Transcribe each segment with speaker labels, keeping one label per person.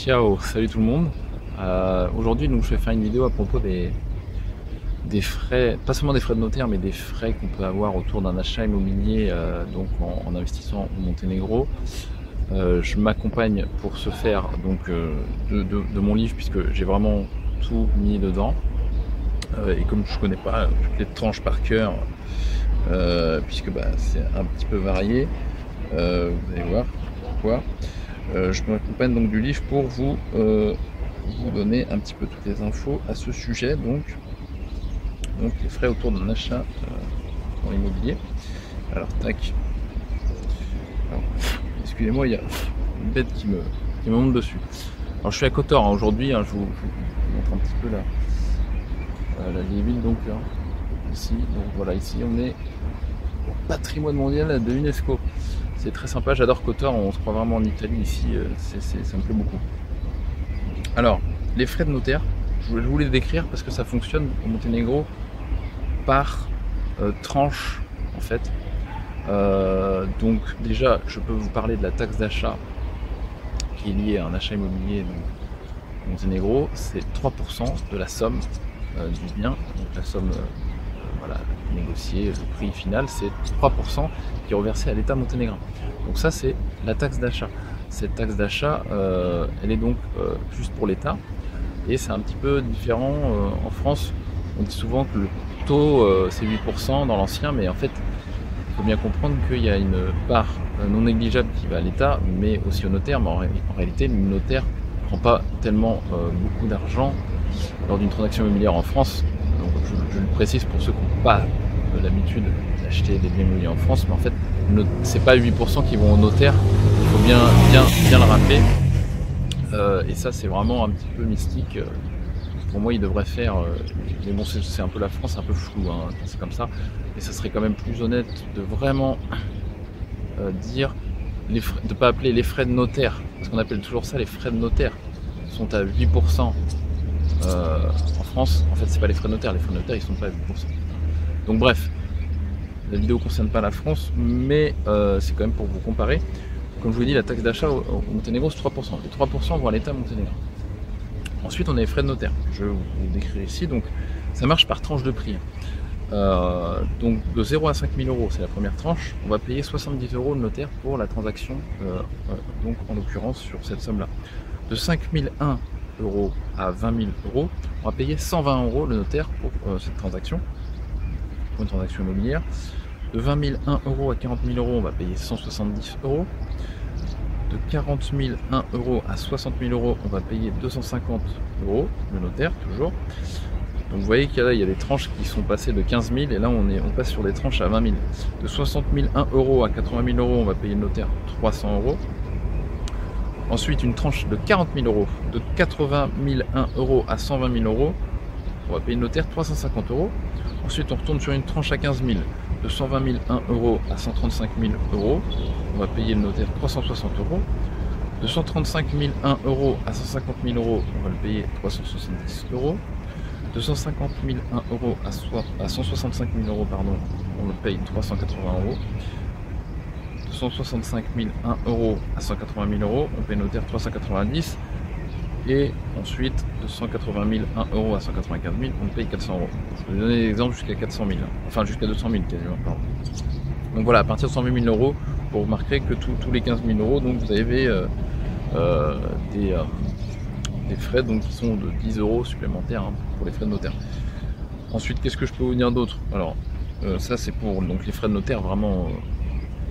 Speaker 1: Ciao, salut tout le monde. Aujourd'hui, donc, je vais faire une vidéo à propos des frais, pas seulement des frais de notaire, mais des frais qu'on peut avoir autour d'un achat immobilier donc en investissant au Monténégro. Je m'accompagne pour ce faire donc, de mon livre, puisque j'ai vraiment tout mis dedans. Et comme je connais pas toutes les tranches par cœur, puisque c'est un petit peu varié, vous allez voir pourquoi. Je m'accompagne donc du livre pour vous donner un petit peu toutes les infos à ce sujet, donc les frais autour d'un achat dans l'immobilier. Alors tac, excusez-moi, il y a une bête qui me monte dessus. Alors je suis à Kotor aujourd'hui, je vous montre un petit peu la vieille ville, donc ici, donc voilà, ici on est au patrimoine mondial de l'UNESCO. C'est très sympa, j'adore Kotor, on se croit vraiment en Italie ici, ça me plaît beaucoup. Alors, les frais de notaire, je voulais les décrire parce que ça fonctionne au Monténégro par tranche en fait. Donc déjà, je peux vous parler de la taxe d'achat qui est liée à un achat immobilier au Monténégro. C'est 3% de la somme du bien, donc la somme voilà, négociée, le prix final, c'est 3% qui est reversé à l'État monténégrin. Donc ça, c'est la taxe d'achat. Cette taxe d'achat, elle est donc juste pour l'État, et c'est un petit peu différent en France. On dit souvent que le taux c'est 8% dans l'ancien, mais en fait il faut bien comprendre qu'il y a une part non négligeable qui va à l'État, mais aussi au notaire. Mais en réalité, le notaire ne prend pas tellement beaucoup d'argent lors d'une transaction immobilière en France. Donc, je le précise pour ceux qui n'ont pas l'habitude d'acheter des biens immobiliers en France, mais en fait, c'est pas 8% qui vont au notaire. Il faut bien le rappeler. Et ça, c'est vraiment un petit peu mystique. Pour moi, il devrait faire, mais bon, c'est un peu la France, un peu flou, hein, c'est comme ça. Et ça serait quand même plus honnête de vraiment dire, de ne pas appeler les frais de notaire, parce qu'on appelle toujours ça les frais de notaire, sont à 8% en France. En fait, c'est pas les frais de notaire ils sont pas à 8%. Donc bref, la vidéo ne concerne pas la France, mais c'est quand même pour vous comparer. Comme je vous ai dit, la taxe d'achat au Monténégro, c'est 3%. Les 3% vont à l'État monténégrin. Ensuite, on a les frais de notaire. Je vais vous décrire ici. Donc, ça marche par tranche de prix. Donc, de 0 à 5 000 euros, c'est la première tranche. On va payer 70 euros le notaire pour la transaction, donc en l'occurrence sur cette somme-là. De 5 001 euros à 20 000 euros, on va payer 120 euros le notaire pour cette transaction, pour une transaction immobilière. De 20 001 euros à 40 000 euros, on va payer 170 euros. De 40 001 euros à 60 000 euros, on va payer 250 euros, le notaire toujours. Donc vous voyez qu'il y a des tranches qui sont passées de 15 000 et là on passe sur des tranches à 20 000. De 60 001 euros à 80 000 euros, on va payer le notaire 300 euros. Ensuite une tranche de 40 000 euros, de 80 001 euros à 120 000 euros, on va payer le notaire 350 euros. Ensuite on retourne sur une tranche à 15 000, de 120 001 euros à 135 000 euros, on va payer le notaire 360 euros. De 135 001 euros à 150 000 euros, on va le payer 370 euros. De 150 001 euros à 165 000 euros, pardon, on le paye 380 euros. De 165 001 euros à 180 000 euros, on paye le notaire 390. Et ensuite, de 180 001 euros à 195 000, on paye 400 euros. Je vais vous donner des exemples jusqu'à 400 000, enfin jusqu'à 200 000 quasiment, pardon. Donc voilà, à partir de 120 000 euros, vous remarquerez que tous les 15 000 euros, donc vous avez des frais donc, qui sont de 10 euros supplémentaires pour les frais de notaire. Ensuite, qu'est-ce que je peux vous dire d'autre? Alors, ça c'est pour donc, les frais de notaire vraiment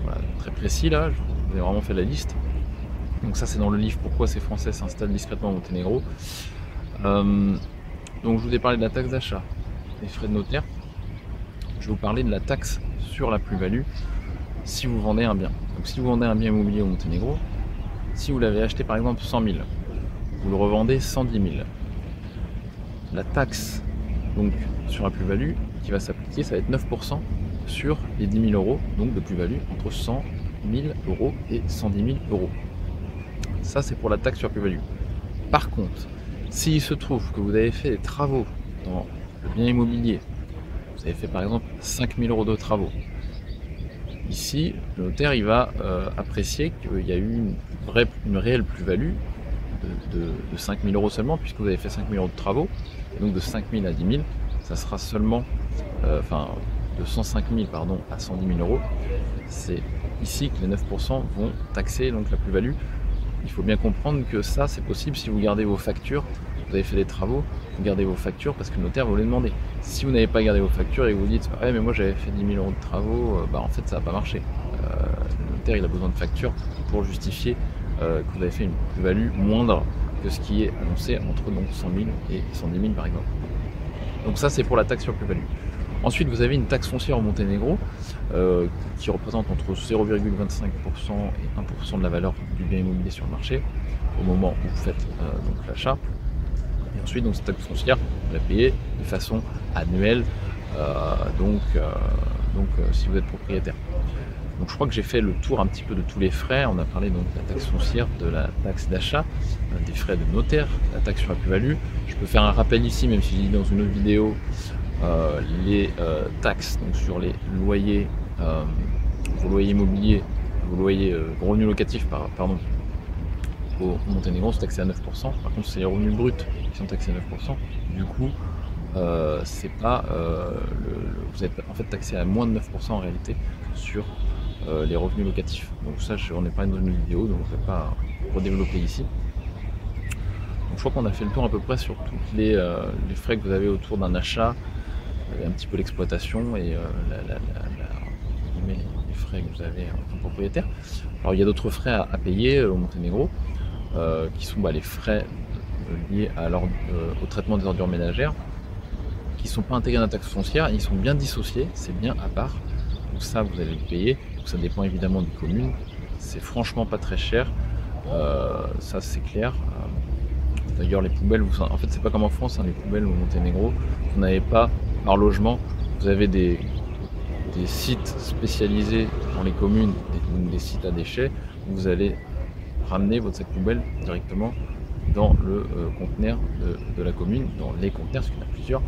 Speaker 1: voilà, très précis là, je vous ai vraiment fait la liste. Donc ça c'est dans le livre Pourquoi ces Français s'installent discrètement au Monténégro. Donc je vous ai parlé de la taxe d'achat, des frais de notaire. Je vais vous parler de la taxe sur la plus-value si vous vendez un bien. Donc si vous vendez un bien immobilier au Monténégro, si vous l'avez acheté par exemple 100 000, vous le revendez 110 000. La taxe donc sur la plus-value qui va s'appliquer, ça va être 9% sur les 10 000 euros donc de plus-value entre 100 000 euros et 110 000 euros. Ça c'est pour la taxe sur la plus-value. Par contre, s'il se trouve que vous avez fait des travaux dans le bien immobilier, vous avez fait par exemple 5 000 euros de travaux, ici le notaire il va apprécier qu'il y a eu une réelle plus-value de 5 000 euros seulement, puisque vous avez fait 5 000 euros de travaux, et donc de 5 000 à 10 000, ça sera seulement, de 105 000 pardon, à 110 000 euros. C'est ici que les 9% vont taxer donc la plus-value. Il faut bien comprendre que ça, c'est possible si vous gardez vos factures, vous avez fait des travaux, vous gardez vos factures parce que le notaire vous les demandez. Si vous n'avez pas gardé vos factures et que vous dites ouais, mais moi j'avais fait 10 000 euros de travaux, en fait ça va pas marcher. Le notaire il a besoin de factures pour justifier que vous avez fait une plus-value moindre que ce qui est annoncé entre donc 100 000 et 110 000 par exemple. Donc ça c'est pour la taxe sur plus-value. Ensuite vous avez une taxe foncière au Monténégro qui représente entre 0,25% et 1% de la valeur du bien immobilier sur le marché au moment où vous faites donc l'achat. Et ensuite donc cette taxe foncière vous la payez de façon annuelle si vous êtes propriétaire. Donc je crois que j'ai fait le tour un petit peu de tous les frais. On a parlé donc de la taxe foncière, de la taxe d'achat, des frais de notaire, la taxe sur la plus-value. Je peux faire un rappel ici, même si je dis dans une autre vidéo, les taxes donc sur les loyers, vos loyers immobiliers, vos loyers revenus locatifs, pardon, au Monténégro sont taxés à 9%. Par contre, c'est les revenus bruts qui sont taxés à 9%. Du coup, c'est pas vous êtes en fait taxé à moins de 9% en réalité sur les revenus locatifs. Donc ça, on n'est pas dans une vidéo, donc je ne vais pas redévelopper ici. Donc je crois qu'on a fait le tour à peu près sur tous les frais que vous avez autour d'un achat, un petit peu l'exploitation et les frais que vous avez en tant que propriétaire. Alors il y a d'autres frais à payer au Monténégro, qui sont les frais liés au traitement des ordures ménagères, qui ne sont pas intégrés dans la taxe foncière, ils sont bien dissociés, c'est bien à part. Donc ça vous allez le payer, donc ça dépend évidemment des communes, c'est franchement pas très cher, ça c'est clair. D'ailleurs les poubelles, en fait c'est pas comme en France, les poubelles au Monténégro, vous n'avez pas par logement, vous avez des sites spécialisés dans les communes, des sites à déchets, où vous allez ramener votre sac poubelle directement dans le conteneur de la commune, dans les conteneurs, parce qu'il y en a plusieurs,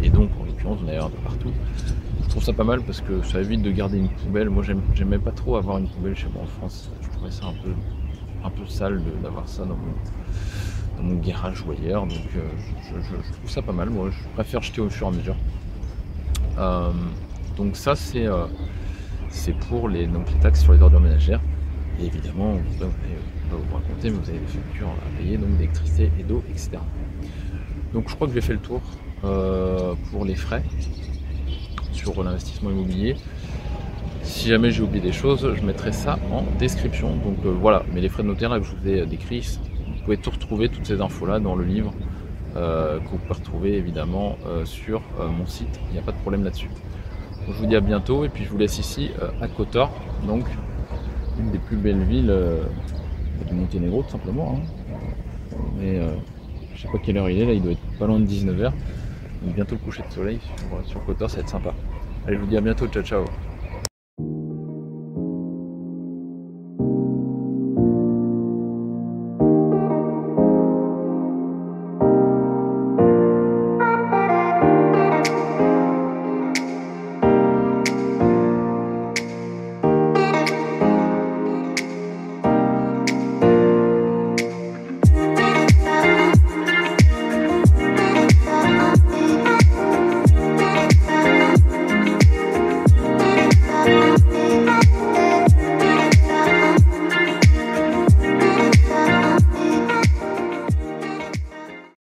Speaker 1: et donc en l'occurrence vous en avez un peu partout. Je trouve ça pas mal parce que ça évite de garder une poubelle. Moi j'aimais pas trop avoir une poubelle chez moi en France, je trouvais ça un peu sale d'avoir ça dans mon garage ou ailleurs, donc je trouve ça pas mal. Moi je préfère jeter au fur et à mesure. Donc ça c'est pour les taxes sur les ordures ménagères. Et évidemment, je ne vais pas vous raconter, mais vous avez des factures à payer, donc d'électricité et d'eau, etc. Donc je crois que j'ai fait le tour pour les frais sur l'investissement immobilier. Si jamais j'ai oublié des choses, je mettrai ça en description. Donc voilà, mais les frais de notaire là que je vous ai décrits, vous pouvez tout retrouver, toutes ces infos là dans le livre que vous pouvez retrouver évidemment sur mon site, il n'y a pas de problème là-dessus. Donc, je vous dis à bientôt et puis je vous laisse ici à Kotor, donc une des plus belles villes du Monténégro tout simplement. Mais je sais pas quelle heure il est là, il doit être pas loin de 19h. Donc bientôt le coucher de soleil sur Kotor, ça va être sympa. Allez, je vous dis à bientôt, ciao ciao.